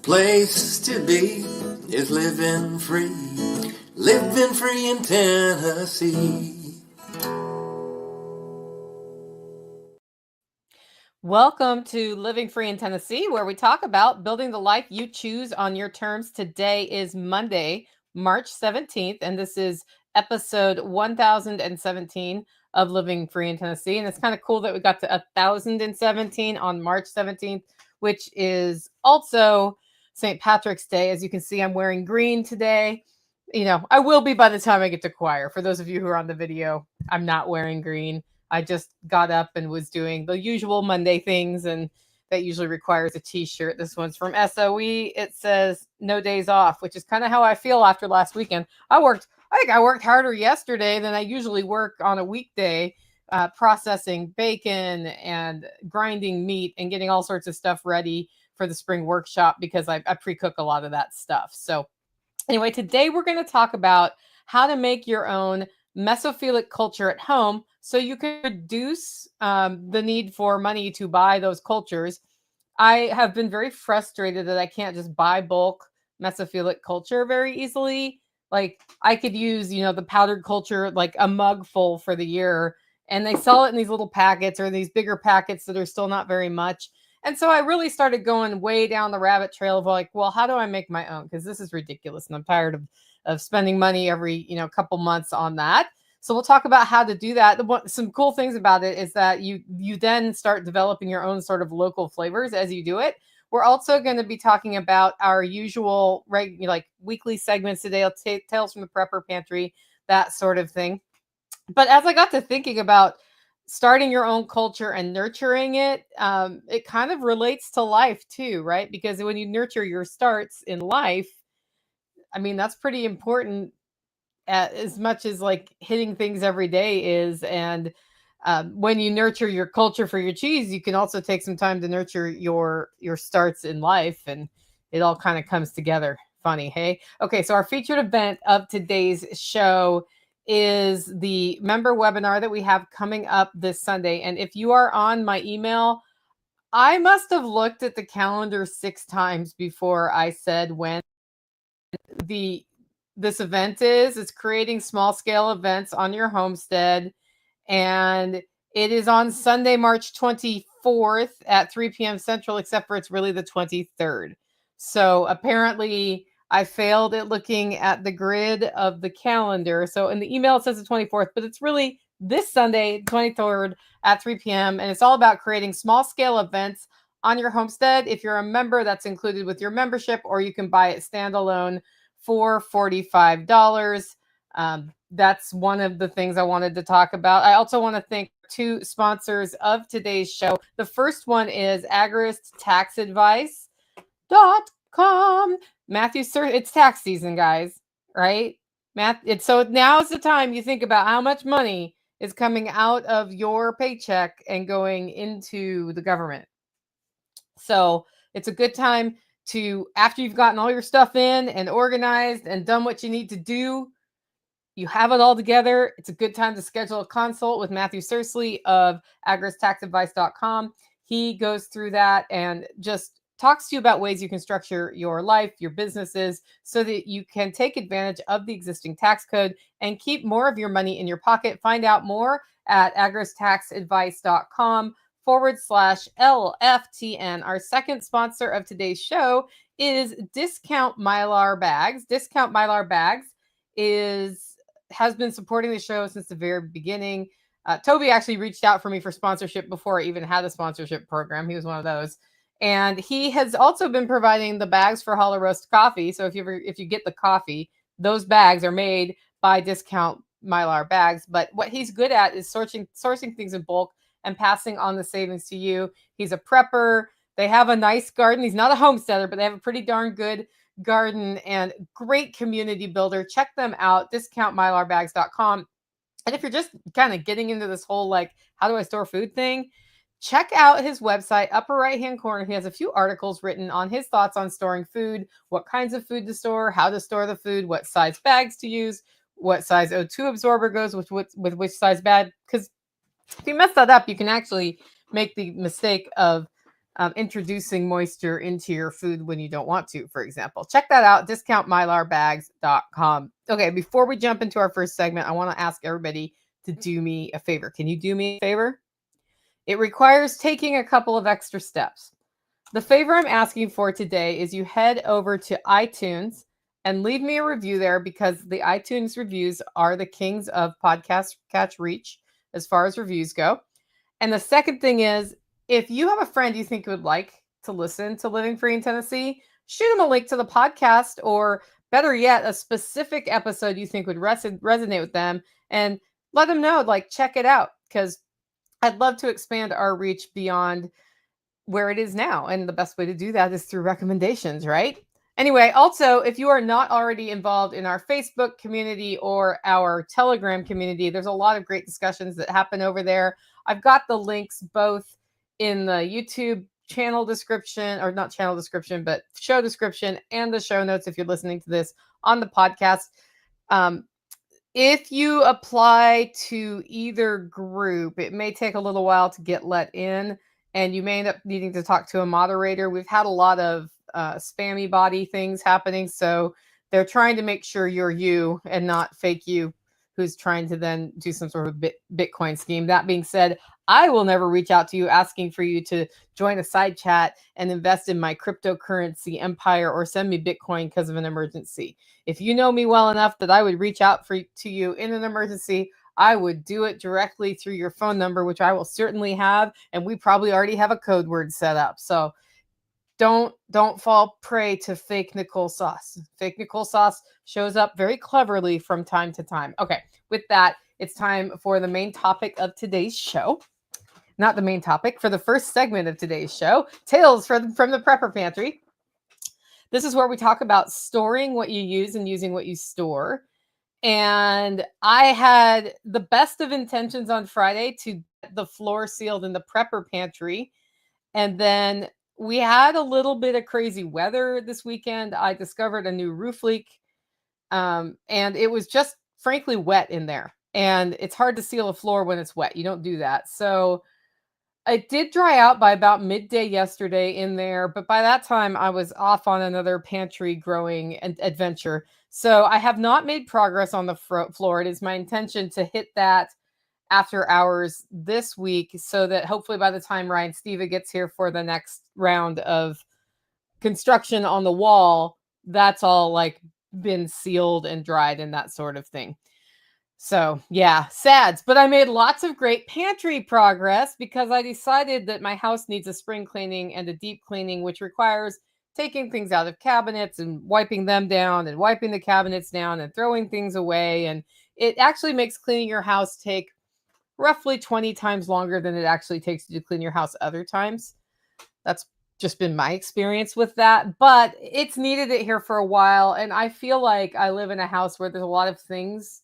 place to be is living free in Tennessee. Welcome to Living Free in Tennessee, where we talk about building the life you choose on your terms. Today is Monday, March 17th, and this is episode 1017 of Living Free in Tennessee. And it's kind of cool that we got to 1017 on March 17th, which is also St. Patrick's Day. As you can see, I'm wearing green today. You know, I will be by the time I get to choir. For those of you who are on the video, I'm not wearing green. I just got up and was doing the usual Monday things, and that usually requires a t-shirt. This one's from SOE. It says no days off, which is kind of how I feel after last weekend. I think I worked harder yesterday than I usually work on a weekday, processing bacon and grinding meat and getting all sorts of stuff ready for the spring workshop because I pre-cook a lot of that stuff. So anyway, today we're going to talk about how to make your own Mesophilic culture at home so you can reduce the need for money to buy those cultures. I have been very frustrated that I can't just buy bulk Mesophilic culture very easily. Like I could use, the powdered culture, like a mug full for the year, and they sell it in these little packets or these bigger packets that are still not very much. And so I really started going way down the rabbit trail of like, well, how do I make my own? Because this is ridiculous. And I'm tired of spending money every, couple months on that. So we'll talk about how to do that. Some cool things about it is that you then start developing your own sort of local flavors as you do it. We're also going to be talking about our usual weekly segments today, Tales from the Prepper Pantry, that sort of thing. But as I got to thinking about starting your own culture and nurturing it, it kind of relates to life too, right? Because when you nurture your starts in life, I mean, that's pretty important as much as like hitting things every day is. And when you nurture your culture for your cheese, you can also take some time to nurture your starts in life, and it all kind of comes together. Funny, hey? Okay, so our featured event of today's show is the member webinar that we have coming up this Sunday. And if you are on my email, I must have looked at the calendar 6 times before I said when this event is. It's creating small scale events on your homestead, and it is on Sunday, March 24th at 3 p.m. Central, except for it's really the 23rd. So apparently I failed at looking at the grid of the calendar. So in the email, it says the 24th, but it's really this Sunday, 23rd at 3 p.m. And it's all about creating small scale events on your homestead. If you're a member, that's included with your membership, or you can buy it standalone for $45. That's one of the things I wanted to talk about. I also want to thank 2 sponsors of today's show. The first one is agristtaxadvice.com. Matthew, sir, it's tax season, guys, right? So now's the time you think about how much money is coming out of your paycheck and going into the government. So it's a good time to, after you've gotten all your stuff in and organized and done what you need to do, you have it all together. It's a good time to schedule a consult with Matthew Sursley of agristaxadvice.com. He goes through that and just talks to you about ways you can structure your life, your businesses, so that you can take advantage of the existing tax code and keep more of your money in your pocket. Find out more at agristaxadvice.com/LFTN. Our second sponsor of today's show is Discount Mylar Bags. Discount Mylar Bags has been supporting the show since the very beginning. Toby actually reached out for me for sponsorship before I even had a sponsorship program. He was one of those. And he has also been providing the bags for Hollow Roast Coffee. So if you get the coffee, those bags are made by Discount Mylar Bags. But what he's good at is sourcing things in bulk and passing on the savings to you. He's a prepper. They have a nice garden. He's not a homesteader, but they have a pretty darn good garden and great community builder. Check them out, discountmylarbags.com. And if you're just kind of getting into this whole, like, how do I store food thing, check out his website, upper right-hand corner. He has a few articles written on his thoughts on storing food, what kinds of food to store, how to store the food, what size bags to use, what size O2 absorber goes with which size bag. Because if you mess that up, you can actually make the mistake of introducing moisture into your food when you don't want to, for example. Check that out, discountmylarbags.com. Okay, before we jump into our first segment, I want to ask everybody to do me a favor. Can you do me a favor? It requires taking a couple of extra steps. The favor I'm asking for today is you head over to iTunes and leave me a review there, because the iTunes reviews are the kings of podcast catch reach as far as reviews go. And the second thing is, if you have a friend you think would like to listen to Living Free in Tennessee, shoot them a link to the podcast, or better yet, a specific episode you think would resonate with them, and let them know, like, check it out, because I'd love to expand our reach beyond where it is now. And the best way to do that is through recommendations, right? Anyway, also, if you are not already involved in our Facebook community or our Telegram community, there's a lot of great discussions that happen over there. I've got the links both in the YouTube channel description, or not channel description, but show description, and the show notes if you're listening to this on the podcast. If you apply to either group, it may take a little while to get let in, and you may end up needing to talk to a moderator. We've had a lot of spammy body things happening, so they're trying to make sure you're you and not fake you who's trying to then do some sort of Bitcoin scheme. That being said, I will never reach out to you asking for you to join a side chat and invest in my cryptocurrency empire or send me Bitcoin because of an emergency. If you know me well enough that I would reach out to you in an emergency, I would do it directly through your phone number, which I will certainly have, and we probably already have a code word set up. So don't fall prey to fake Nicole Sauce. Fake Nicole Sauce shows up very cleverly from time to time. Okay, with that, it's time for the main topic of today's show. Not the main topic, for the first segment of today's show, Tales from the Prepper Pantry. This is where we talk about storing what you use and using what you store. And I had the best of intentions on Friday to get the floor sealed in the Prepper Pantry. And then we had a little bit of crazy weather this weekend. I discovered a new roof leak, and it was just frankly wet in there. And it's hard to seal a floor when it's wet. You don't do that. So it did dry out by about midday yesterday in there, but by that time I was off on another pantry growing adventure. So I have not made progress on the floor. It is my intention to hit that after hours this week, so that hopefully by the time Ryan Steva gets here for the next round of construction on the wall, that's all like been sealed and dried and that sort of thing. So yeah, sads, but I made lots of great pantry progress because I decided that my house needs a spring cleaning and a deep cleaning, which requires taking things out of cabinets and wiping them down and wiping the cabinets down and throwing things away. And it actually makes cleaning your house take roughly 20 times longer than it actually takes to clean your house other times. That's just been my experience with that, but it's needed it here for a while. And I feel like I live in a house where there's a lot of things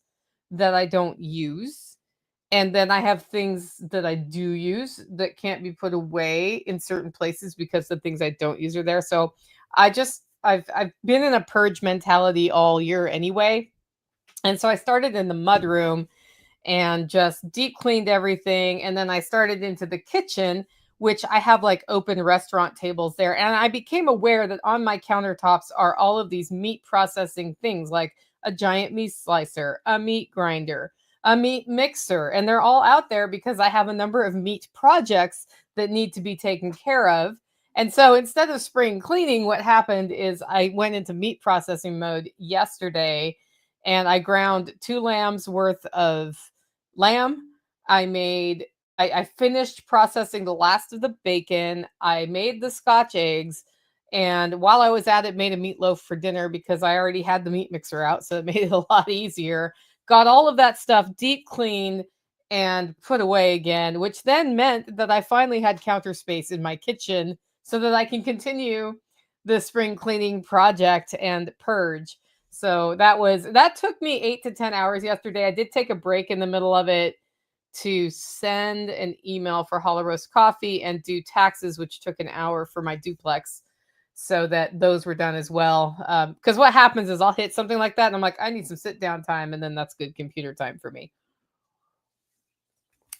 that I don't use. And then I have things that I do use that can't be put away in certain places because the things I don't use are there. So I've been in a purge mentality all year anyway. And so I started in the mudroom and just deep cleaned everything. And then I started into the kitchen, which I have like open restaurant tables there. And I became aware that on my countertops are all of these meat processing things, like a giant meat slicer, a meat grinder, a meat mixer. And they're all out there because I have a number of meat projects that need to be taken care of. And so instead of spring cleaning, what happened is I went into meat processing mode yesterday, and I ground 2 lambs worth of lamb. I finished processing the last of the bacon. I made the Scotch eggs. And while I was at it, made a meatloaf for dinner because I already had the meat mixer out. So it made it a lot easier. Got all of that stuff deep cleaned and put away again, which then meant that I finally had counter space in my kitchen so that I can continue the spring cleaning project and purge. So that took me 8 to 10 hours yesterday. I did take a break in the middle of it to send an email for Hollow Roast Coffee and do taxes, which took an hour for my duplex, so that those were done as well. Because what happens is I'll hit something like that and I'm like, I need some sit down time, and then that's good computer time for me.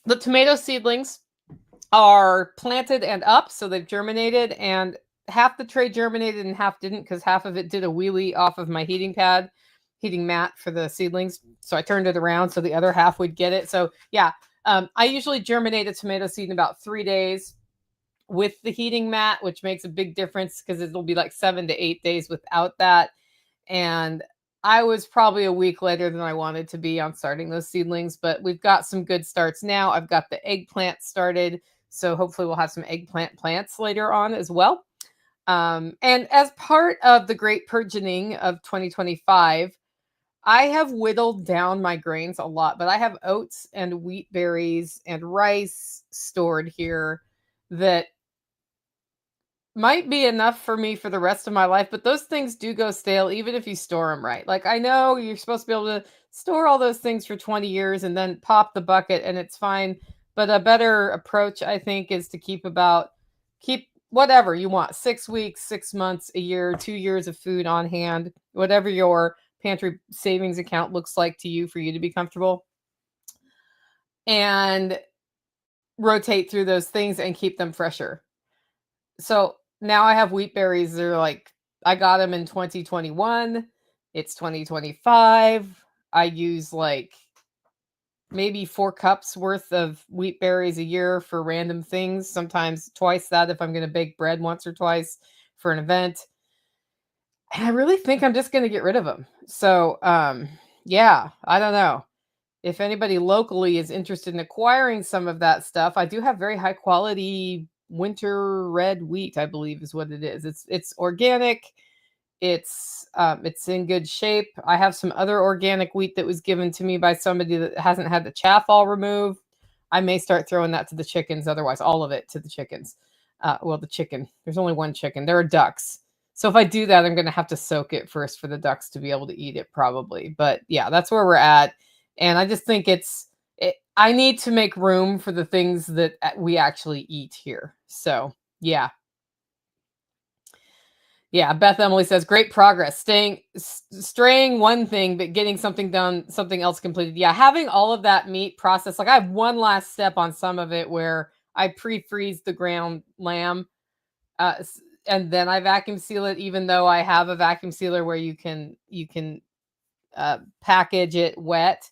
The tomato seedlings are planted and up, so they've germinated, and half the tray germinated and half didn't because half of it did a wheelie off of my heating mat for the seedlings. So I turned it around so the other half would get it. So yeah, I usually germinate a tomato seed in about 3 days with the heating mat, which makes a big difference because it'll be like 7 to 8 days without that. And I was probably a week later than I wanted to be on starting those seedlings, but we've got some good starts now. I've got the eggplant started, so hopefully we'll have some eggplant plants later on as well. And as part of the great purging of 2025, I have whittled down my grains a lot, but I have oats and wheat berries and rice stored here that might be enough for me for the rest of my life, but those things do go stale even if you store them right. Like, I know you're supposed to be able to store all those things for 20 years and then pop the bucket and it's fine, but a better approach I think is to keep whatever you want, 6 weeks, 6 months, a year, 2 years of food on hand, whatever your pantry savings account looks like to you for you to be comfortable, and rotate through those things and keep them fresher. So now I have wheat berries. They're like, I got them in 2021. It's 2025. I use like maybe 4 cups worth of wheat berries a year for random things. Sometimes twice that if I'm going to bake bread once or twice for an event. And I really think I'm just going to get rid of them. So, yeah, I don't know. If anybody locally is interested in acquiring some of that stuff, I do have very high quality winter red wheat, I believe is what it is. It's organic. It's in good shape. I have some other organic wheat that was given to me by somebody that hasn't had the chaff all removed. I may start throwing that to the chickens, otherwise all of it to the chickens. Well, the chicken. There's only one chicken. There are ducks. So if I do that, I'm going to have to soak it first for the ducks to be able to eat it probably. But yeah, that's where we're at. And I just think I need to make room for the things that we actually eat here. So yeah. Yeah, Beth Emily says, great progress. Straying one thing, but getting something done, something else completed. Yeah, having all of that meat processed. Like, I have one last step on some of it where I pre-freeze the ground lamb, and then I vacuum seal it. Even though I have a vacuum sealer where you can package it wet,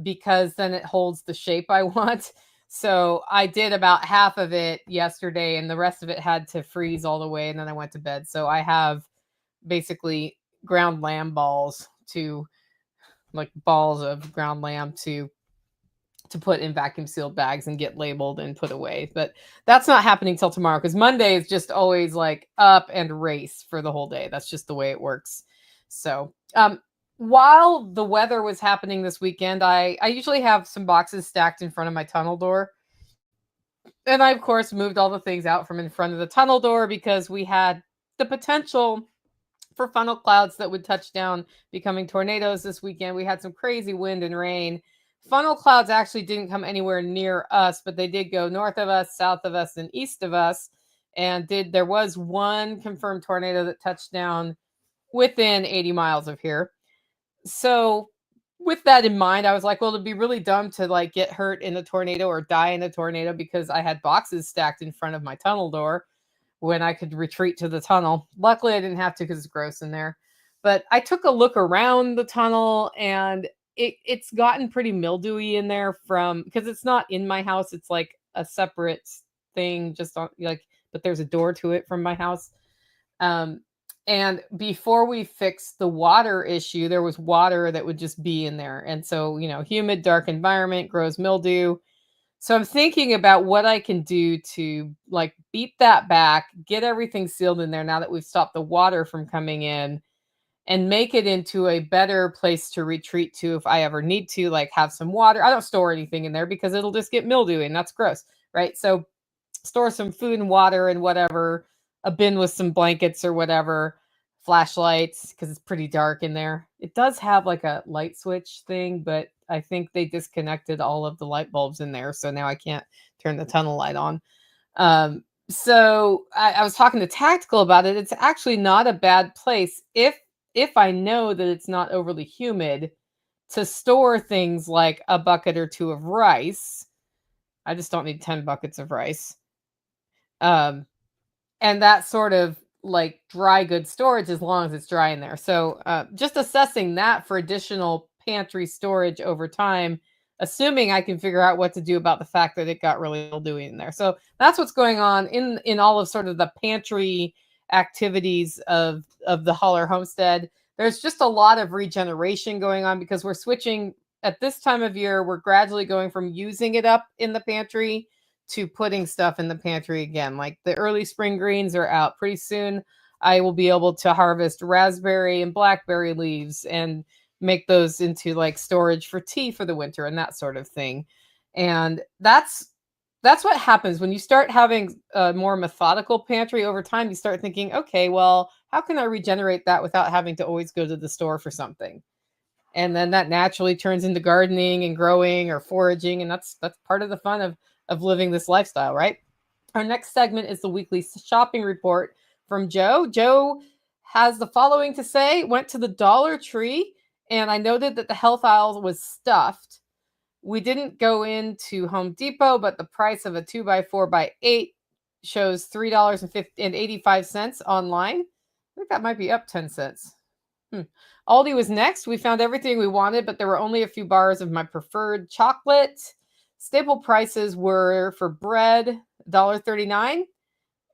because then it holds the shape I want. So I did about half of it yesterday and the rest of it had to freeze all the way. And then I went to bed. So I have basically ground lamb balls balls of ground lamb to put in vacuum sealed bags and get labeled and put away. But that's not happening till tomorrow because Monday is just always like up and race for the whole day. That's just the way it works. So, while the weather was happening this weekend, I usually have some boxes stacked in front of my tunnel door. And I, of course, moved all the things out from in front of the tunnel door because we had the potential for funnel clouds that would touch down, becoming tornadoes this weekend. We had some crazy wind and rain. Funnel clouds actually didn't come anywhere near us, but they did go north of us, south of us, and east of us. And there was one confirmed tornado that touched down within 80 miles of here. So with that in mind, I was like, well, it'd be really dumb to like get hurt in a tornado or die in a tornado because I had boxes stacked in front of my tunnel door when I could retreat to the tunnel. Luckily, I didn't have to because it's gross in there. But I took a look around the tunnel and it's gotten pretty mildewy in there because it's not in my house. It's like a separate thing, just on like, but there's a door to it from my house. And before we fixed the water issue, there was water that would just be in there. And so, humid, dark environment grows mildew. So I'm thinking about what I can do to like beat that back, get everything sealed in there now that we've stopped the water from coming in, and make it into a better place to retreat to if I ever need to, like have some water. I don't store anything in there because it'll just get mildewy and that's gross, right? So store some food and water and whatever, a bin with some blankets or whatever, flashlights because it's pretty dark in there. It does have like a light switch thing, but I think they disconnected all of the light bulbs in there, so now I can't turn the tunnel light on. So I was talking to Tactical about it. It's actually not a bad place if I know that it's not overly humid to store things like a bucket or two of rice I just don't need 10 buckets of rice. And that sort of like dry goods storage as long as it's dry in there. So just assessing that for additional pantry storage over time, assuming I can figure out what to do about the fact that it got really mildewy in there. So that's what's going on in all of sort of the pantry activities of the Holler homestead. There's just a lot of regeneration going on because we're switching at this time of year. We're gradually going from using it up in the pantry to putting stuff in the pantry again. Like the early spring greens are out pretty soon. I will be able to harvest raspberry and blackberry leaves and make those into like storage for tea for the winter and that sort of thing. And that's what happens when you start having a more methodical pantry over time. You start thinking, okay, well, how can I regenerate that without having to always go to the store for something? And then that naturally turns into gardening and growing or foraging, and that's part of the fun of living this lifestyle, right? Our next segment is the weekly shopping report from Joe. Joe has the following to say: went to the Dollar Tree, and I noted that the health aisle was stuffed. We didn't go into Home Depot, but the price of a 2x4x8 shows $3.85 online. I think that might be up 10 cents. Aldi was next. We found everything we wanted, but there were only a few bars of my preferred chocolate. Staple prices were for bread, $1.39.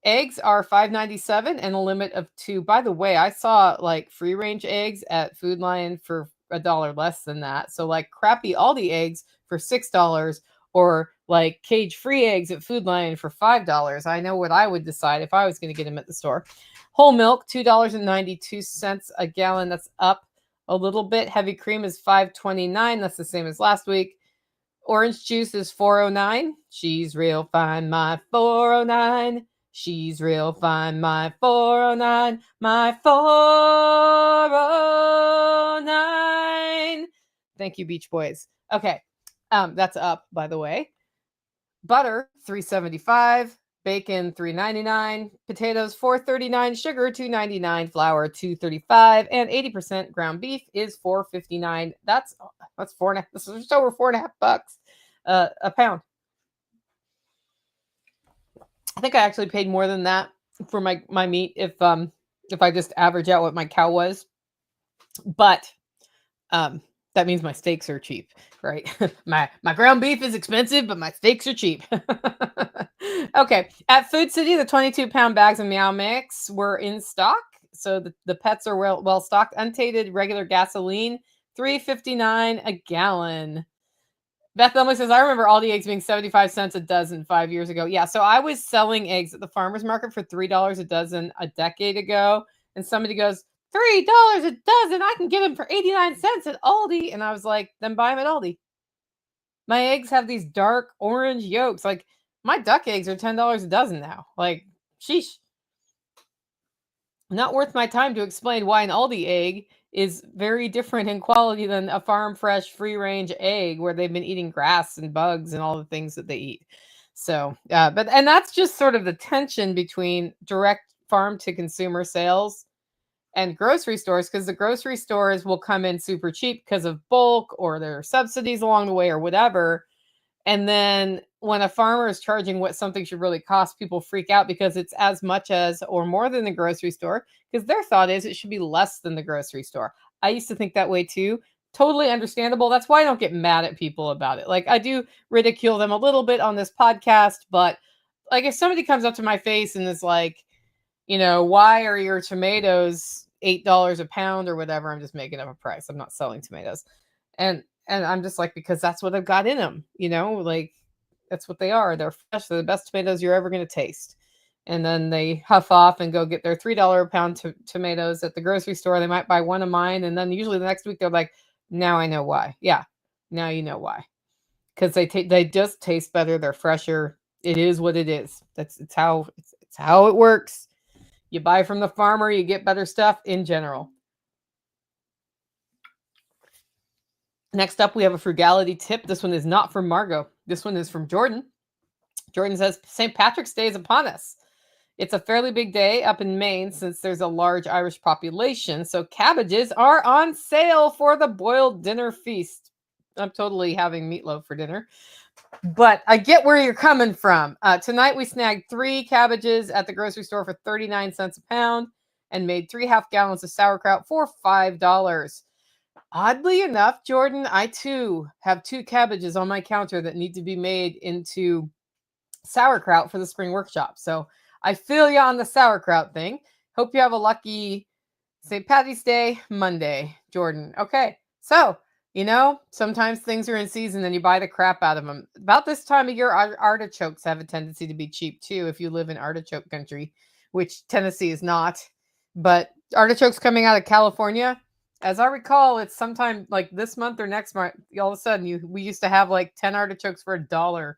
Eggs are $5.97 and a limit of 2. By the way, I saw like free range eggs at Food Lion for $1 less than that. So like crappy Aldi eggs for $6 or like cage free eggs at Food Lion for $5. I know what I would decide if I was going to get them at the store. Whole milk, $2.92 a gallon. That's up a little bit. Heavy cream is $5.29. That's the same as last week. Orange juice is $4.09. She's real fine, my $4.09. She's real fine, my $4.09. My $4.09. Thank you, Beach Boys. Okay, that's up, by the way. Butter, $3.75. Bacon, $3.99. Potatoes, $4.39. Sugar, $2.99. Flour, $2.35. And 80% ground beef is $4.59. That's $4.5. This is just over $4.5 a pound. I think I actually paid more than that for my meat if I just average out what my cow was. But that means my steaks are cheap, right? my ground beef is expensive, but my steaks are cheap. Okay, at Food City, the 22-pound bags of Meow Mix were in stock, so the pets are well stocked. Untainted regular gasoline, $3.59 a gallon. Beth Emily says, I remember all the eggs being 75 cents a dozen 5 years ago. Yeah, so I was selling eggs at the farmer's market for $3 a dozen a decade ago, and somebody goes, $3 a dozen? I can get them for 89 cents at Aldi. And I was like, then buy them at Aldi. My eggs have these dark orange yolks. Like, my duck eggs are $10 a dozen now. Like, sheesh. Not worth my time to explain why an Aldi egg is very different in quality than a farm fresh free range egg where they've been eating grass and bugs and all the things that they eat. So, and that's just sort of the tension between direct farm to consumer sales and grocery stores, because the grocery stores will come in super cheap because of bulk or their subsidies along the way or whatever. And then when a farmer is charging what something should really cost, people freak out because it's as much as or more than the grocery store, because their thought is it should be less than the grocery store. I used to think that way too. Totally understandable. That's why I don't get mad at people about it. Like, I do ridicule them a little bit on this podcast, but like if somebody comes up to my face and is like, why are your tomatoes $8 a pound or whatever? I'm just making up a price. I'm not selling tomatoes. And I'm just like, because that's what I've got in them, like that's what they are. They're fresh. They're the best tomatoes you're ever going to taste. And then they huff off and go get their $3 a pound tomatoes at the grocery store. They might buy one of mine. And then usually the next week they're like, now I know why. Yeah. Now you know why. Because they just taste better. They're fresher. It is what it is. It's how it works. You buy from the farmer, you get better stuff in general. Next up, we have a frugality tip. This one is not from Margot. This one is from Jordan. Jordan says, St. Patrick's Day is upon us. It's a fairly big day up in Maine since there's a large Irish population, so cabbages are on sale for the boiled dinner feast. I'm totally having meatloaf for dinner. But I get where you're coming from. Tonight we snagged 3 cabbages at the grocery store for 39 cents a pound and made 3 half gallons of sauerkraut for $5. Oddly enough, Jordan, I too have 2 cabbages on my counter that need to be made into sauerkraut for the spring workshop. So I feel you on the sauerkraut thing. Hope you have a lucky St. Patty's Day Monday, Jordan. Okay, so sometimes things are in season and you buy the crap out of them. About this time of year, artichokes have a tendency to be cheap too if you live in artichoke country, which Tennessee is not. But artichokes coming out of California, as I recall, it's sometime like this month or next month. All of a sudden, we used to have like 10 artichokes for $1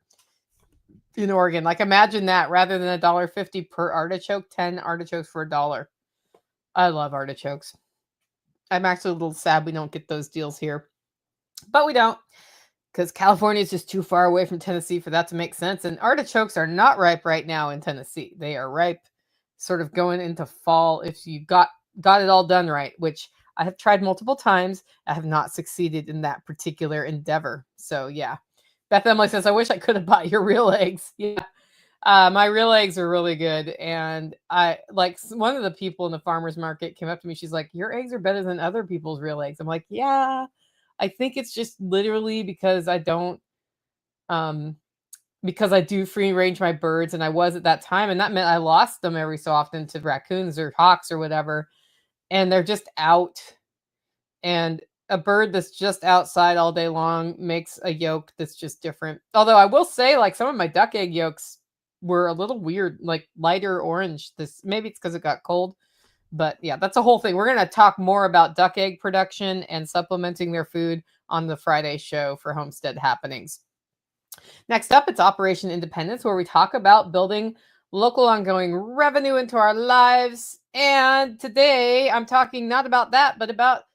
in Oregon. Like imagine that, rather than $1.50 per artichoke, 10 artichokes for $1. I love artichokes. I'm actually a little sad we don't get those deals here, but we don't, because California is just too far away from Tennessee for that to make sense. And artichokes are not ripe right now in Tennessee. They are ripe, sort of going into fall if you got it all done right, which I have tried multiple times. I have not succeeded in that particular endeavor. So yeah. Beth Emily says, I wish I could have bought your real eggs. Yeah. My real eggs are really good. And I like one of the people in the farmer's market came up to me. She's like, your eggs are better than other people's real eggs. I'm like, yeah, I think it's just literally because I don't, because I do free range my birds, and I was at that time. And that meant I lost them every so often to raccoons or hawks or whatever. And they're just out. And a bird that's just outside all day long makes a yolk that's just different. Although I will say, like, some of my duck egg yolks were a little weird, like lighter orange. Maybe it's because it got cold. But yeah, that's a whole thing. We're going to talk more about duck egg production and supplementing their food on the Friday show for Homestead Happenings. Next up, it's Operation Independence, where we talk about building local ongoing revenue into our lives. And today I'm talking not about that, but about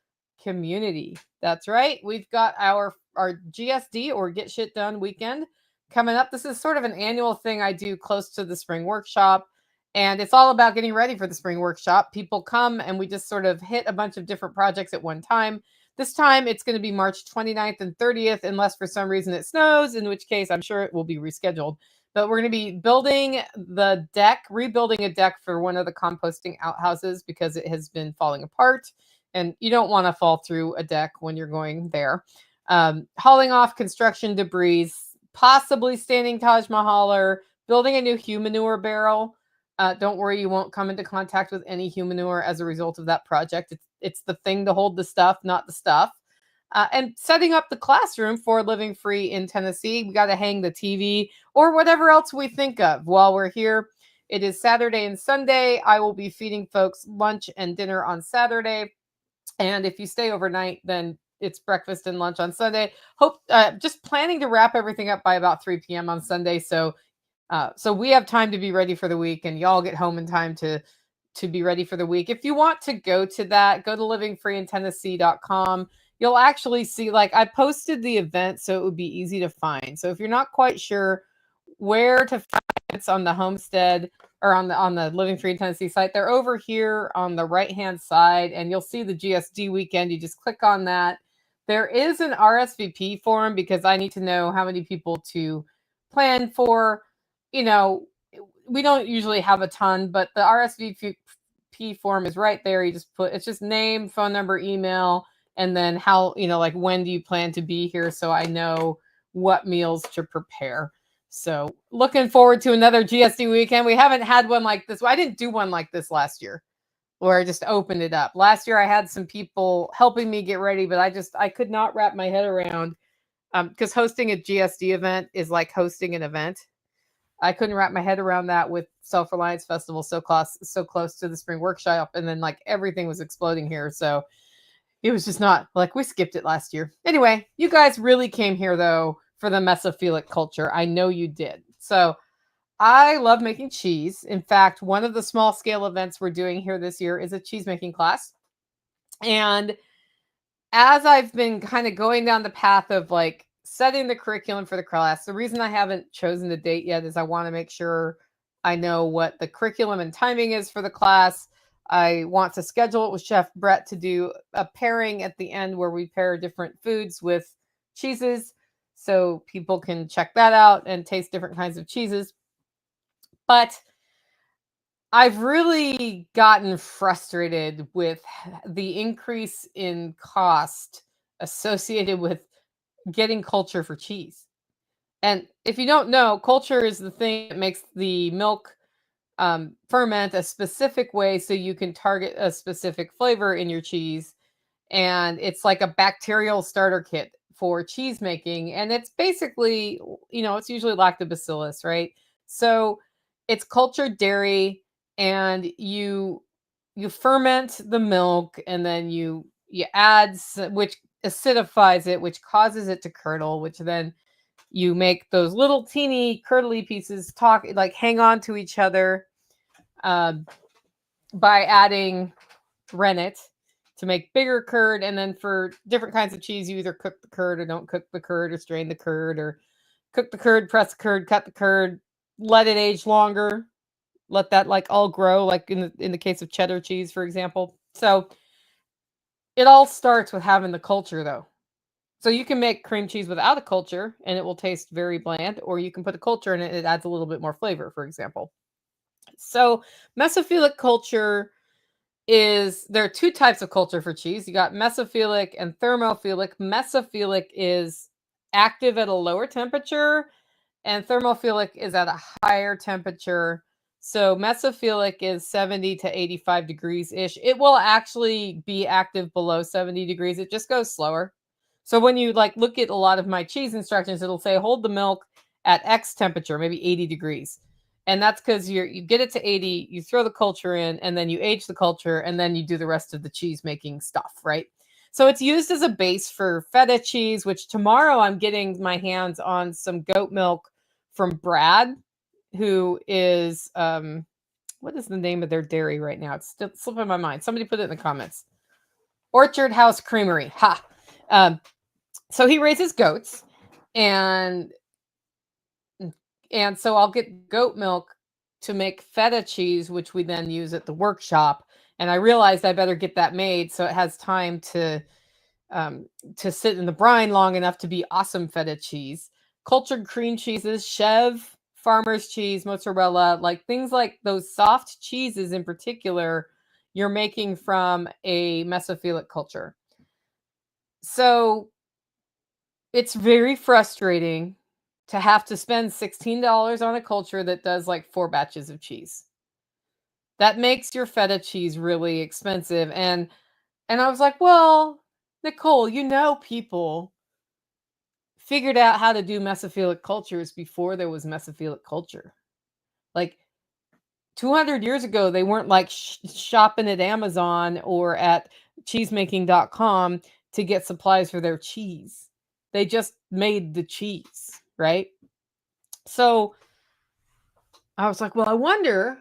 community. That's right. We've got our GSD, or Get Shit Done weekend, coming up. This is sort of an annual thing I do close to the spring workshop. And it's all about getting ready for the spring workshop. People come and we just sort of hit a bunch of different projects at one time. This time it's going to be March 29th and 30th, unless for some reason it snows, in which case I'm sure it will be rescheduled. But we're going to be building the deck, rebuilding a deck for one of the composting outhouses because it has been falling apart. And you don't want to fall through a deck when you're going there. Hauling off construction debris, possibly standing Taj Mahal, building a new humanure barrel. Don't worry, you won't come into contact with any humanure as a result of that project. It's the thing to hold the stuff, not the stuff. And setting up the classroom for Living Free in Tennessee. We got to hang the TV or whatever else we think of while we're here. It is Saturday and Sunday. I will be feeding folks lunch and dinner on Saturday. And if you stay overnight, then it's breakfast and lunch on Sunday. Just planning to wrap everything up by about 3 p.m. on Sunday. So we have time to be ready for the week, and y'all get home in time to be ready for the week. If you want to go to that, go to livingfreeintennessee.com. You'll actually see, like, I posted the event so it would be easy to find. So if you're not quite sure where to find it on the Homestead or on the Living Free in Tennessee site, they're over here on the right-hand side, and you'll see the GSD weekend. You just click on that. There is an RSVP form because I need to know how many people to plan for. We don't usually have a ton, but the RSVP form is right there. You just it's just name, phone number, email, and then how, like, when do you plan to be here, so I know what meals to prepare. So looking forward to another GSD weekend. We haven't had one like this. I didn't do one like this last year where I just opened it up. Last year I had some people helping me get ready, but I could not wrap my head around, because hosting a GSD event is like hosting an event. I couldn't wrap my head around that with Self-Reliance Festival so close to the spring workshop, and then like everything was exploding here. So it was just not, like, we skipped it last year. Anyway, you guys really came here though for the Mesophilic culture. I know you did. So I love making cheese. In fact, one of the small scale events we're doing here this year is a cheese making class. And as I've been kind of going down the path of like setting the curriculum for the class, the reason I haven't chosen the date yet is I want to make sure I know what the curriculum and timing is for the class. I want to schedule it with Chef Brett to do a pairing at the end where we pair different foods with cheeses. So people can check that out and taste different kinds of cheeses. But I've really gotten frustrated with the increase in cost associated with getting culture for cheese. And if you don't know, culture is the thing that makes the milk ferment a specific way so you can target a specific flavor in your cheese. And it's like a bacterial starter kit for cheese making. And it's basically, it's usually lactobacillus, right? So it's cultured dairy, and you ferment the milk, and then you add which acidifies it, which causes it to curdle, which then you make those little teeny curdly pieces talk like hang on to each other uh, by adding rennet to make bigger curd. And then for different kinds of cheese, you either cook the curd or don't cook the curd, or strain the curd, or cook the curd, press the curd, cut the curd, let it age longer, let that like all grow, like in the case of cheddar cheese, for example. So it all starts with having the culture, though. So you can make cream cheese without a culture and it will taste very bland, or you can put a culture in it, it adds a little bit more flavor, for example. So Mesophilic culture there are two types of culture for cheese. You got mesophilic and thermophilic. Mesophilic is active at a lower temperature, and thermophilic is at a higher temperature. So mesophilic is 70 to 85 degrees ish. It will actually be active below 70 degrees. It just goes slower. So when you like look at a lot of my cheese instructions, it'll say hold the milk at X temperature, maybe 80 degrees. And that's because you get it to 80, you throw the culture in, and then you age the culture, and then you do the rest of the cheese making stuff, right? So it's used as a base for feta cheese, which tomorrow I'm getting my hands on some goat milk from Brad, who is what is the name of their dairy right now? It's still slipping my mind. Somebody put it in the comments. Orchard House Creamery. Ha. So he raises goats, and so I'll get goat milk to make feta cheese, which we then use at the workshop. And I realized I better get that made so it has time to sit in the brine long enough to be awesome feta cheese. Cultured cream cheeses, Chev, farmer's cheese, mozzarella, like things like those soft cheeses in particular, you're making from a mesophilic culture. So it's very frustrating to have to spend $16 on a culture that does like 4 batches of cheese. That makes your feta cheese really expensive. And I was like, well, Nicole, people figured out how to do mesophilic cultures before there was mesophilic culture. Like 200 years ago, they weren't like shopping at Amazon or at cheesemaking.com to get supplies for their cheese. They just made the cheese, right? So I was like, well, I wonder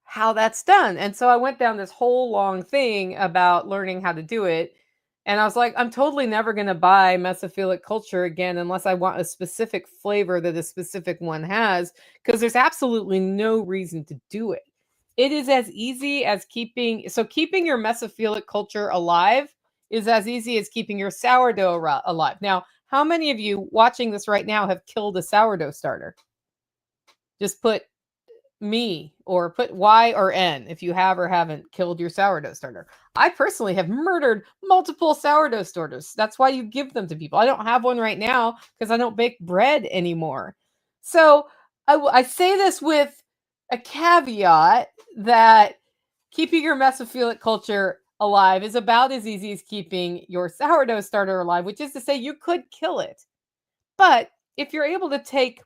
how that's done. And so I went down this whole long thing about learning how to do it. And I was like, I'm totally never going to buy mesophilic culture again unless I want a specific flavor that a specific one has, because there's absolutely no reason to do it. It is as easy as keeping your mesophilic culture alive is as easy as keeping your sourdough alive. Now, how many of you watching this right now have killed a sourdough starter? Just put me, or put Y or N if you have or haven't killed your sourdough starter. I personally have murdered multiple sourdough starters. That's why you give them to people. I don't have one right now because I don't bake bread anymore. So I say this with a caveat that keeping your mesophilic culture alive is about as easy as keeping your sourdough starter alive, which is to say you could kill it. But if you're able to take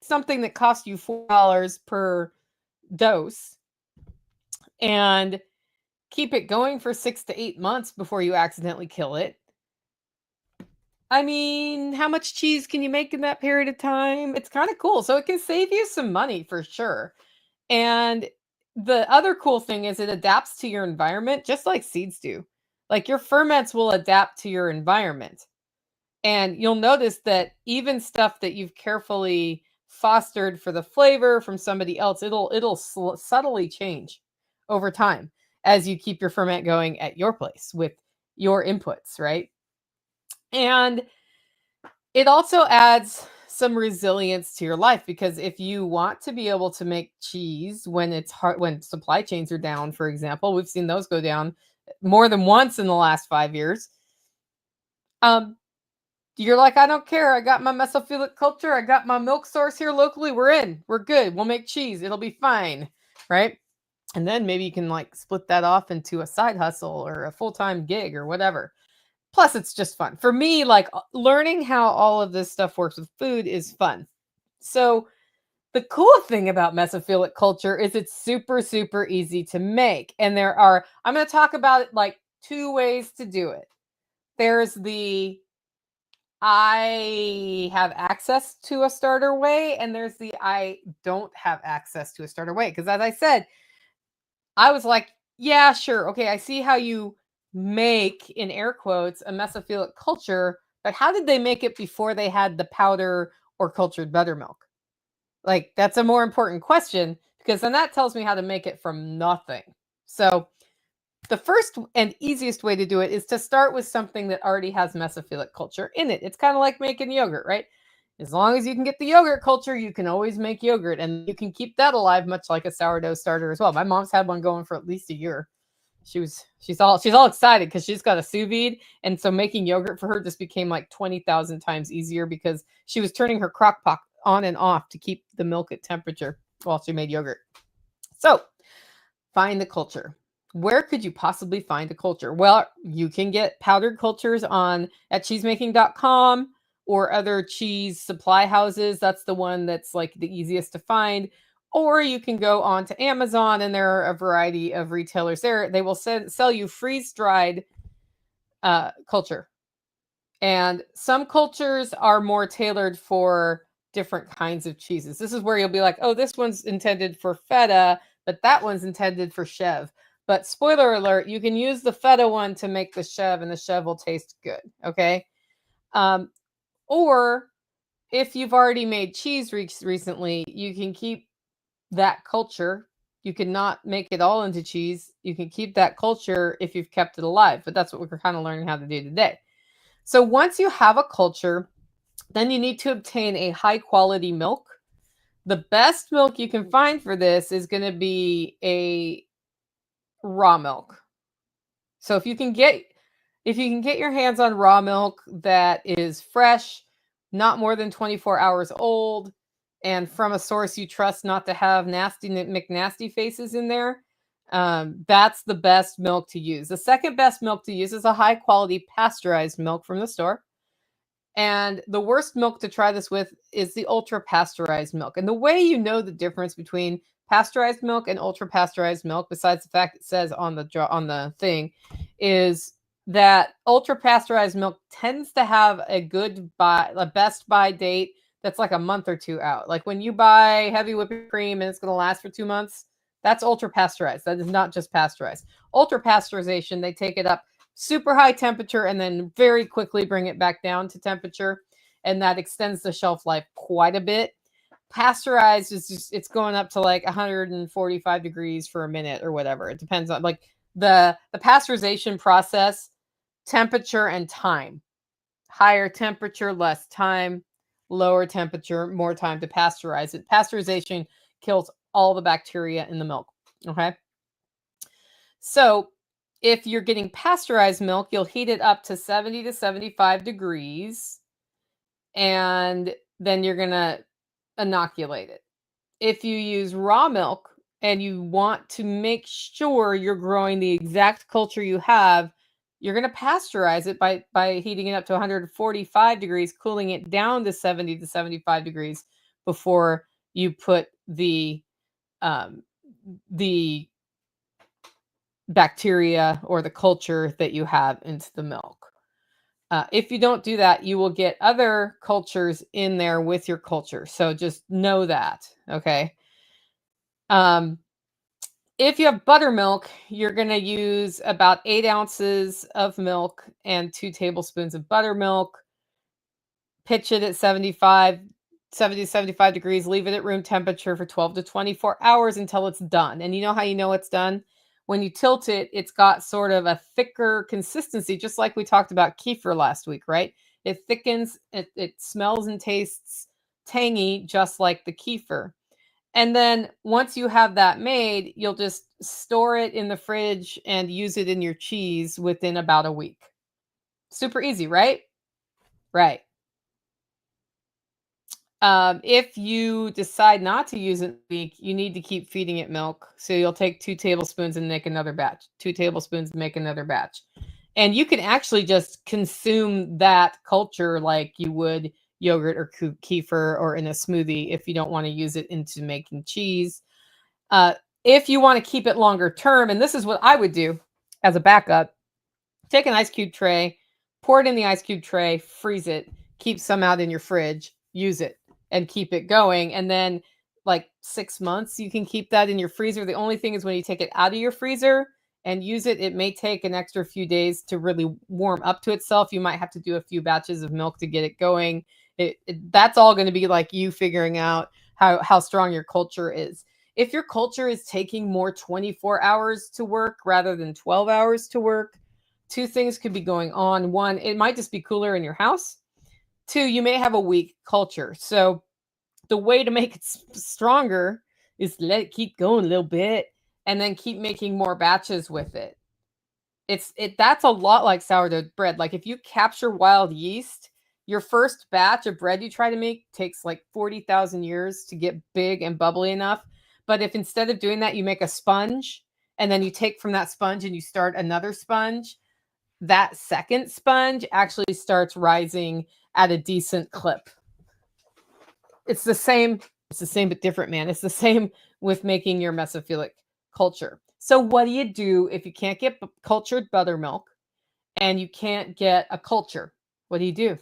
something that costs you $4 per dose and keep it going for 6 to 8 months before you accidentally kill it. I mean, how much cheese can you make in that period of time? It's kind of cool. So it can save you some money for sure. And the other cool thing is it adapts to your environment just like seeds do. Like your ferments will adapt to your environment. And you'll notice that even stuff that you've carefully fostered for the flavor from somebody else, it'll subtly change over time as you keep your ferment going at your place with your inputs, right? And It also adds some resilience to your life because if you want to be able to make cheese when it's hard, when supply chains are down, for example, we've seen those go down more than once in the last 5 years. Um, you're like, I don't care. I got my Mesophilic culture. I got my milk source here locally. We're in. We're good. We'll make cheese. It'll be fine, right? And then maybe you can like split that off into a side hustle or a full-time gig or whatever. Plus, it's just fun. For me, like learning how all of this stuff works with food is fun. So, the cool thing about Mesophilic culture is it's super, super easy to make. And I'm going to talk about it like two ways to do it. There's the I have access to a starter way, and there's the I don't have access to a starter way. Because as I said, I was like, yeah, sure. Okay, I see how you make, in air quotes, a Mesophilic culture, but how did they make it before they had the powder or cultured buttermilk? Like, that's a more important question because then that tells me how to make it from nothing. So, the first and easiest way to do it is to start with something that already has Mesophilic culture in it. It's kind of like making yogurt, right? As long as you can get the yogurt culture, you can always make yogurt and you can keep that alive, much like a sourdough starter as well. My mom's had one going for at least a year. She's all excited because she's got a sous vide, and so making yogurt for her just became like 20,000 times easier because she was turning her crock pot on and off to keep the milk at temperature while she made yogurt. So, find the culture. Where could you possibly find a culture? Well, you can get powdered cultures at cheesemaking.com or other cheese supply houses. That's the one that's like the easiest to find. Or you can go on to Amazon, and there are a variety of retailers there. They will sell you freeze-dried culture. And some cultures are more tailored for different kinds of cheeses. This is where you'll be like, oh, this one's intended for feta, but that one's intended for chev. But spoiler alert, you can use the feta one to make the chev, and the chev will taste good. Okay. Or if you've already made cheese recently, you can keep that culture. You cannot make it all into cheese. You can keep that culture if you've kept it alive. But that's what we're kind of learning how to do today. So once you have a culture, then you need to obtain a high quality milk. The best milk you can find for this is going to be a raw milk. So if you can get your hands on raw milk that is fresh, not more than 24 hours old, and from a source you trust not to have nasty McNasty faces in there, that's the best milk to use. The second best milk to use is a high quality pasteurized milk from the store. And the worst milk to try this with is the ultra pasteurized milk. And the way you know the difference between pasteurized milk and ultra pasteurized milk, besides the fact it says on the thing, is that ultra pasteurized milk tends to have a best buy date that's like a month or two out. Like when you buy heavy whipping cream and it's going to last for 2 months, that's ultra pasteurized. That is not just pasteurized. Ultra pasteurization, they take it up super high temperature and then very quickly bring it back down to temperature, and that extends the shelf life quite a bit. Pasteurized is just, it's going up to like 145 degrees for a minute or whatever. It depends on like the pasteurization process, temperature and time. Higher temperature, less time. Lower temperature, more time to pasteurize it. Pasteurization kills all the bacteria in the milk. Okay. So if you're getting pasteurized milk, you'll heat it up to 70 to 75 degrees, and then you're going to inoculate it. If you use raw milk and you want to make sure you're growing the exact culture you have, you're going to pasteurize it by heating it up to 145 degrees, cooling it down to 70 to 75 degrees before you put the bacteria or the culture that you have into the milk. If you don't do that, you will get other cultures in there with your culture. So just know that, okay? If you have buttermilk, you're going to use about 8 ounces of milk and 2 tablespoons of buttermilk. Pitch it at 70 to 75 degrees. Leave it at room temperature for 12 to 24 hours until it's done. And you know how you know it's done? When you tilt it, it's got sort of a thicker consistency, just like we talked about kefir last week, right? It thickens, it smells and tastes tangy, just like the kefir. And then once you have that made, you'll just store it in the fridge and use it in your cheese within about a week. Super easy, right? Right. If you decide not to use it in a week, you need to keep feeding it milk. So you'll take 2 tablespoons and make another batch, 2 tablespoons and make another batch. And you can actually just consume that culture like you would yogurt or kefir or in a smoothie if you don't want to use it into making cheese. Uh, if you want to keep it longer term, and this is what I would do as a backup, take an ice cube tray, pour it in the ice cube tray, freeze it, keep some out in your fridge, use it, and keep it going. And then, like 6 months, you can keep that in your freezer. The only thing is when you take it out of your freezer and use it, it may take an extra few days to really warm up to itself. You might have to do a few batches of milk to get it going. That's all going to be like you figuring out how strong your culture is. If your culture is taking more 24 hours to work rather than 12 hours to work, 2 things could be going on. 1, it might just be cooler in your house. 2, you may have a weak culture. So the way to make it stronger is let it keep going a little bit and then keep making more batches with it. That's a lot like sourdough bread. Like if you capture wild yeast, your first batch of bread you try to make takes like 40,000 years to get big and bubbly enough. But if instead of doing that, you make a sponge and then you take from that sponge and you start another sponge, that second sponge actually starts rising at a decent clip. It's the same but different, man. It's the same with making your mesophilic culture. So what do you do if you can't get cultured buttermilk and you can't get a culture? What do you do?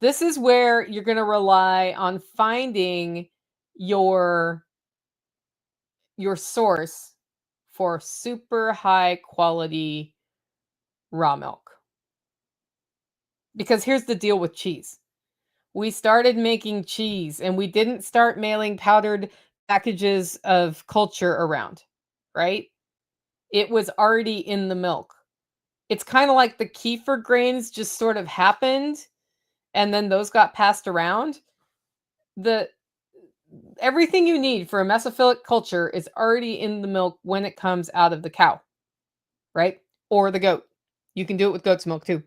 This is where you're going to rely on finding your source for super high quality raw milk. Because here's the deal with cheese. We started making cheese and we didn't start mailing powdered packages of culture around, right? It was already in the milk. It's kind of like the kefir grains just sort of happened and then those got passed around. Everything you need for a mesophilic culture is already in the milk when it comes out of the cow, right? Or the goat. You can do it with goat's milk too.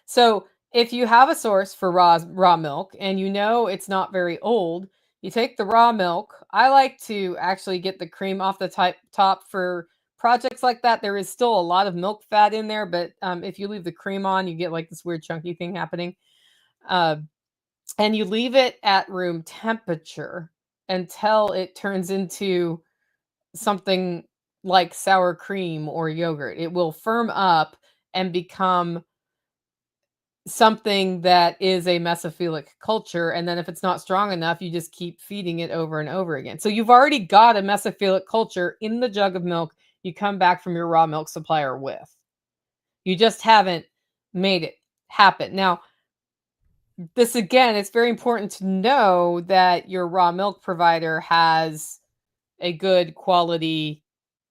So if you have a source for raw milk and you know it's not very old, you take the raw milk. I like to actually get the cream off the top for projects like that. There is still a lot of milk fat in there, but if you leave the cream on, you get like this weird chunky thing happening. And you leave it at room temperature until it turns into something like sour cream or yogurt. It will firm up and become something that is a mesophilic culture. And then if it's not strong enough, you just keep feeding it over and over again. So you've already got a mesophilic culture in the jug of milk you come back from your raw milk supplier with. You just haven't made it happen. Now, this again, it's very important to know that your raw milk provider has a good quality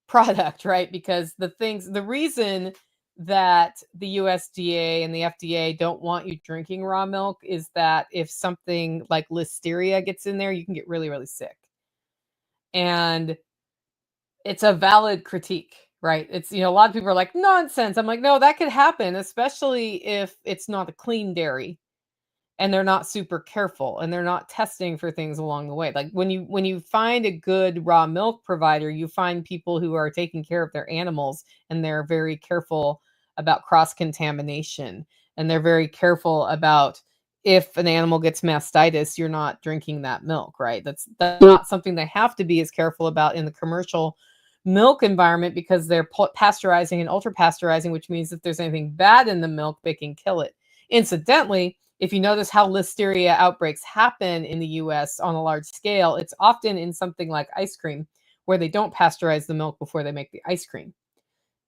product, right? Because the reason that the USDA and the FDA don't want you drinking raw milk is that if something like listeria gets in there, you can get really, really sick. And it's a valid critique, right? It's, a lot of people are like, nonsense. I'm like, no, that could happen, especially if it's not a clean dairy and they're not super careful and they're not testing for things along the way. Like when you find a good raw milk provider, you find people who are taking care of their animals and they're very careful about cross contamination and they're very careful about if an animal gets mastitis, you're not drinking that milk, right? That's not something they have to be as careful about in the commercial milk environment because they're pasteurizing and ultra pasteurizing, which means if there's anything bad in the milk, they can kill it. Incidentally, if you notice how listeria outbreaks happen in the US on a large scale, it's often in something like ice cream where they don't pasteurize the milk before they make the ice cream.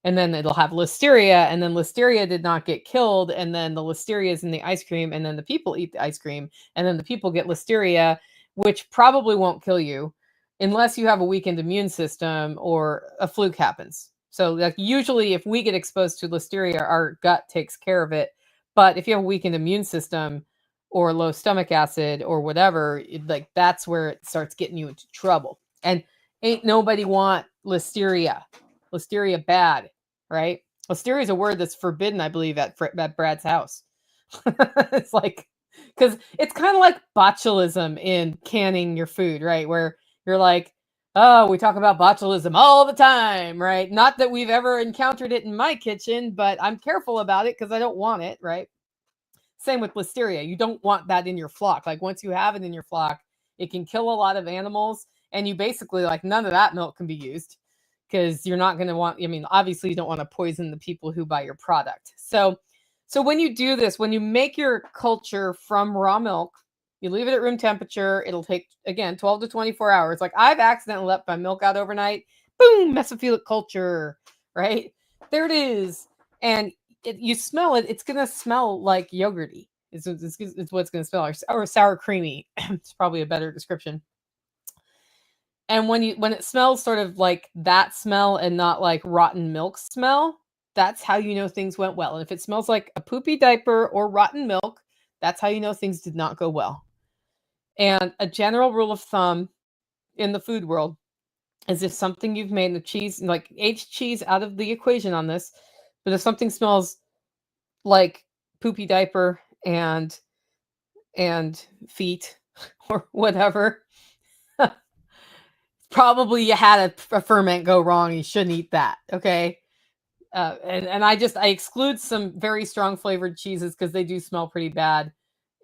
And then it'll have listeria, and then listeria did not get killed, and then the listeria is in the ice cream, and then the people eat the ice cream, and then the people get listeria, which probably won't kill you unless you have a weakened immune system or a fluke happens. So like usually if we get exposed to listeria, our gut takes care of it. But if you have a weakened immune system or low stomach acid or whatever, like that's where it starts getting you into trouble. And ain't nobody want listeria. Listeria bad, right? Listeria is a word that's forbidden, I believe, at Brad's house. It's like, because it's kind of like botulism in canning your food, right? Where you're like, oh, we talk about botulism all the time, right? Not that we've ever encountered it in my kitchen, but I'm careful about it because I don't want it, right? Same with listeria. You don't want that in your flock. Like once you have it in your flock, it can kill a lot of animals, and you basically like none of that milk can be used because you're not going to want. I mean, obviously, you don't want to poison the people who buy your product. So when you do this, when you make your culture from raw milk, you leave it at room temperature. It'll take again 12 to 24 hours. Like I've accidentally left my milk out overnight. Boom, mesophilic culture, right? There it is. And you smell it, it's going to smell like yogurty. It's what it's going to smell, or sour creamy. It's probably a better description. And when it smells sort of like that smell and not like rotten milk smell, that's how you know things went well. And if it smells like a poopy diaper or rotten milk, that's how you know things did not go well. And a general rule of thumb in the food world is if something you've made, the cheese, like aged cheese out of the equation on this, but if something smells like poopy diaper and feet or whatever, probably you had a ferment go wrong. You shouldn't eat that. Okay. And I exclude some very strong flavored cheeses because they do smell pretty bad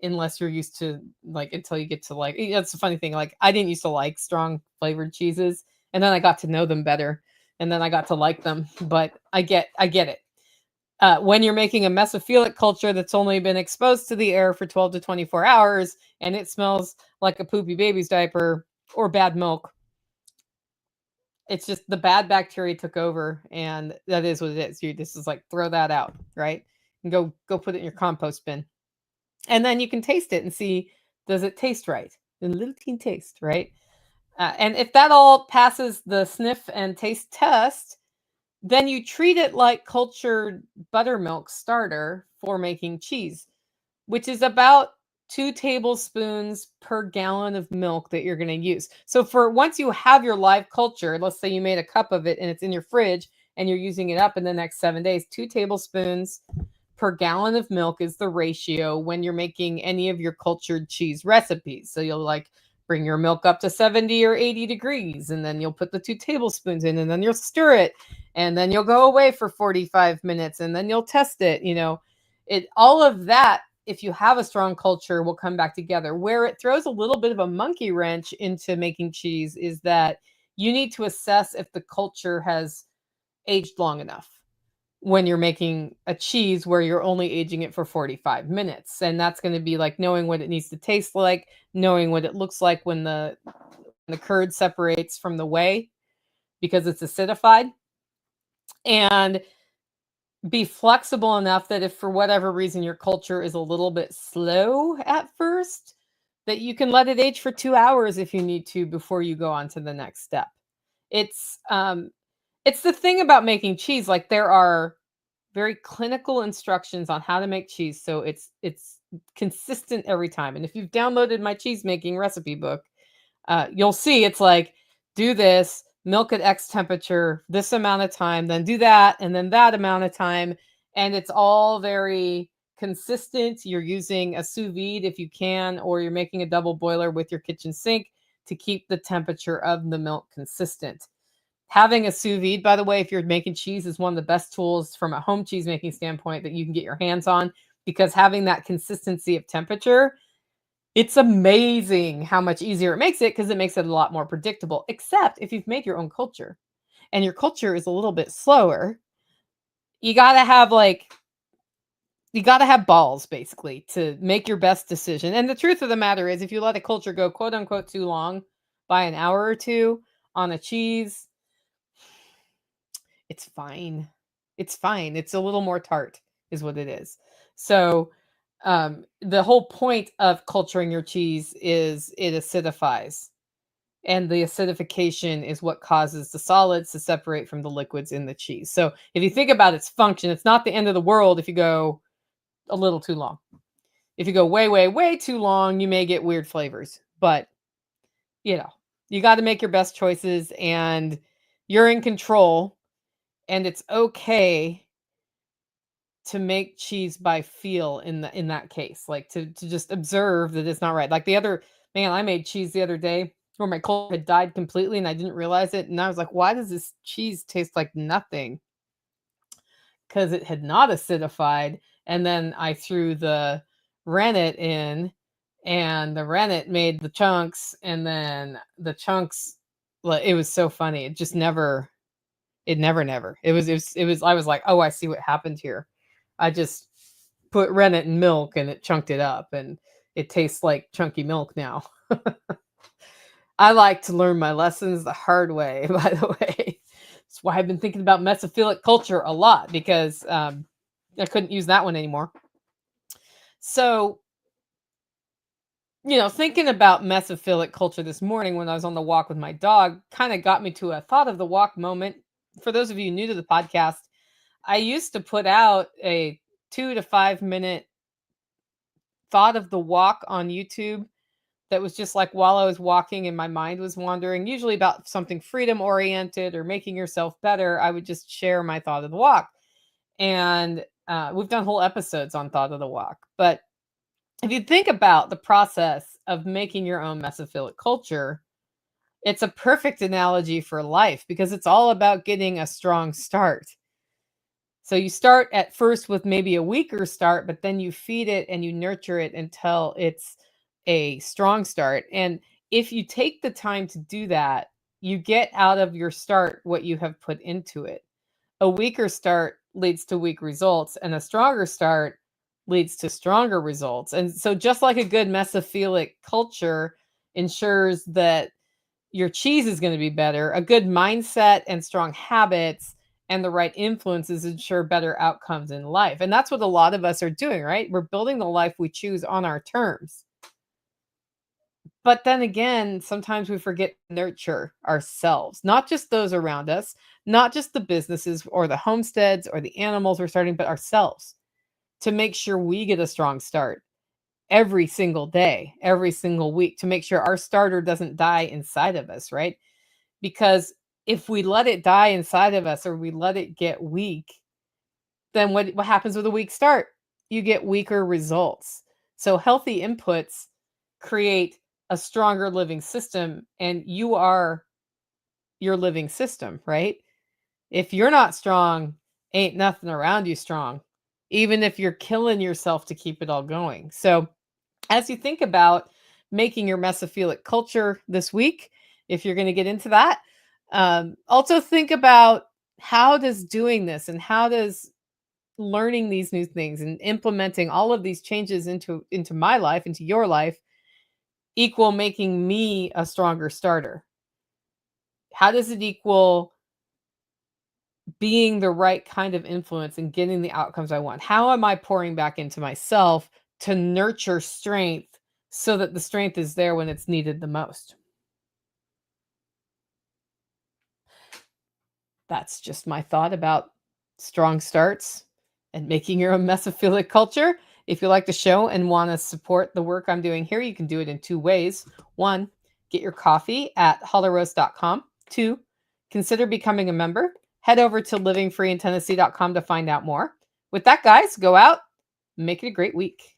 unless you're used to like, until you get to like, that's a funny thing. Like I didn't used to like strong flavored cheeses, and then I got to know them better, and then I got to like them, but I get it. When you're making a mesophilic culture that's only been exposed to the air for 12 to 24 hours and it smells like a poopy baby's diaper or bad milk, it's just the bad bacteria took over, and that is what it is. You just is like throw that out, right? And go put it in your compost bin. And then you can taste it and see, does it taste right? A little teen taste, right? And if that all passes the sniff and taste test, then you treat it like cultured buttermilk starter for making cheese, which is about 2 tablespoons per gallon of milk that you're going to use. So for once you have your live culture, let's say you made a cup of it and it's in your fridge and you're using it up in the next 7 days, 2 tablespoons per gallon of milk is the ratio when you're making any of your cultured cheese recipes. So you'll like bring your milk up to 70 or 80 degrees, and then you'll put the 2 tablespoons in, and then you'll stir it, and then you'll go away for 45 minutes, and then you'll test it. All of that, if you have a strong culture, will come back together. Where it throws a little bit of a monkey wrench into making cheese is that you need to assess if the culture has aged long enough when you're making a cheese where you're only aging it for 45 minutes. And that's going to be like knowing what it needs to taste like, knowing what it looks like when the curd separates from the whey because it's acidified, and be flexible enough that if for whatever reason your culture is a little bit slow at first, that you can let it age for 2 hours if you need to before you go on to the next step. It's the thing about making cheese. Like there are very clinical instructions on how to make cheese, so it's consistent every time. And if you've downloaded my cheese making recipe book, you'll see it's like, do this, milk at X temperature, this amount of time, then do that, and then that amount of time. And it's all very consistent. You're using a sous vide if you can, or you're making a double boiler with your kitchen sink to keep the temperature of the milk consistent. Having a sous vide, by the way, if you're making cheese, is one of the best tools from a home cheese making standpoint that you can get your hands on, because having that consistency of temperature, it's amazing how much easier it makes it, because it makes it a lot more predictable. Except if you've made your own culture and your culture is a little bit slower, you got to have balls basically to make your best decision. And the truth of the matter is, if you let a culture go quote unquote too long by an hour or two on a cheese, it's fine. It's fine. It's a little more tart is what it is. So the whole point of culturing your cheese is it acidifies. And the acidification is what causes the solids to separate from the liquids in the cheese. So if you think about its function, it's not the end of the world if you go a little too long. If you go way, way, way too long, you may get weird flavors. But, you got to make your best choices, and you're in control, and it's okay to make cheese by feel in that case, like to just observe that it's not right. Like I made cheese the other day where my culture had died completely and I didn't realize it, and I was like, why does this cheese taste like nothing? Because it had not acidified. And then I threw the rennet in, and the rennet made the chunks, and then the chunks, it was so funny. It just never, never. It was, I was like, oh, I see what happened here. I just put rennet in milk and it chunked it up, and it tastes like chunky milk now. I like to learn my lessons the hard way, by the way. That's why I've been thinking about Mesophilic culture a lot, because I couldn't use that one anymore. So, thinking about Mesophilic culture this morning when I was on the walk with my dog kind of got me to a thought of the walk moment. For those of you new to the podcast, I used to put out a 2 to 5 minute thought of the walk on YouTube that was just like while I was walking and my mind was wandering, usually about something freedom oriented or making yourself better. I would just share my thought of the walk. And we've done whole episodes on thought of the walk. But if you think about the process of making your own Mesophilic culture, it's a perfect analogy for life, because it's all about getting a strong start. So you start at first with maybe a weaker start, but then you feed it and you nurture it until it's a strong start. And if you take the time to do that, you get out of your start what you have put into it. A weaker start leads to weak results, and a stronger start leads to stronger results. And so just like a good Mesophilic culture ensures that your cheese is going to be better, a good mindset and strong habits and the right influences ensure better outcomes in life. And that's what a lot of us are doing, right? We're building the life we choose on our terms. But then again, sometimes we forget to nurture ourselves, not just those around us, not just the businesses or the homesteads or the animals we're starting, but ourselves, to make sure we get a strong start every single day, every single week, to make sure our starter doesn't die inside of us, right? Because if we let it die inside of us or we let it get weak, then what happens with a weak start? You get weaker results. So healthy inputs create a stronger living system, and you are your living system, right? If you're not strong, ain't nothing around you strong, even if you're killing yourself to keep it all going. So as you think about making your Mesophilic culture this week, if you're going to get into that, also think about, how does doing this and how does learning these new things and implementing all of these changes into my life, into your life, equal making me a stronger starter? How does it equal being the right kind of influence and getting the outcomes I want? How am I pouring back into myself to nurture strength so that the strength is there when it's needed the most? That's just my thought about strong starts and making your own Mesophilic culture. If you like the show and want to support the work I'm doing here, you can do it in 2 ways. 1, get your coffee at hollowroast.com. 2, consider becoming a member. Head over to livingfreeintennessee.com to find out more. With that, guys, go out, make it a great week.